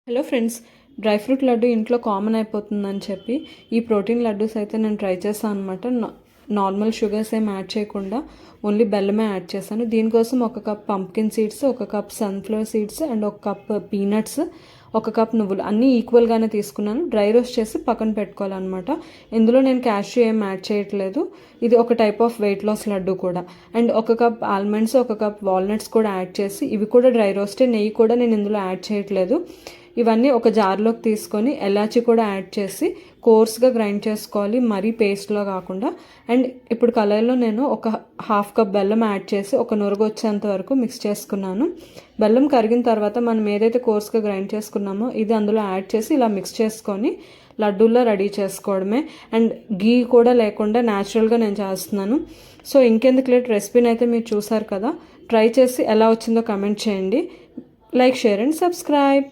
Hello friends, dry fruit laddu ఇంట్లో common అయిపోతుందని చెప్పి ఈ ప్రోటీన్ లడ్డూస్ అయితే నేను ట్రై చేశాను అనమాట. నార్మల్ షుగర్స్ ఏం యాడ్ చేయకుండా ఓన్లీ బెల్లమే యాడ్ చేశాను. దీనికోసం 1 cup pumpkin seeds, 1 cup sunflower seeds and 1 cup peanuts, 1 cup నువ్వులు అన్నీ ఈక్వల్గానే తీసుకున్నాను. డ్రై రోస్ట్ చేసి పక్కన పెట్టుకోవాలన్నమాట. ఇందులో నేను క్యాష్యూ ఏం యాడ్ చేయట్లేదు. ఇది ఒక type of weight loss laddu కూడా. And 1 cup almonds, 1 cup walnuts కూడా యాడ్ చేసి ఇవి కూడా డ్రై రోస్టే. నెయ్యి కూడా నేను ఇందులో యాడ్ చేయట్లేదు. ఇవన్నీ ఒక జార్లోకి తీసుకొని ఎలాచి కూడా యాడ్ చేసి కోర్స్గా గ్రైండ్ చేసుకోవాలి, మరీ పేస్ట్లో కాకుండా. అండ్ ఇప్పుడు కలర్లో నేను ఒక 1/2 కప్ బెల్లం యాడ్ చేసి ఒక నురుగు వచ్చేంత వరకు మిక్స్ చేసుకున్నాను. బెల్లం కరిగిన తర్వాత మనం ఏదైతే కోర్స్గా గ్రైండ్ చేసుకున్నామో ఇది అందులో యాడ్ చేసి ఇలా మిక్స్ చేసుకొని లడ్డూల్లో రెడీ చేసుకోవడమే. అండ్ గీ కూడా లేకుండా న్యాచురల్గా నేను చేస్తున్నాను. సో ఇంకెందుకు లేట్, రెసిపీని అయితే మీరు చూసారు కదా. ట్రై చేసి ఎలా వచ్చిందో కమెంట్ చేయండి. Like, share and subscribe.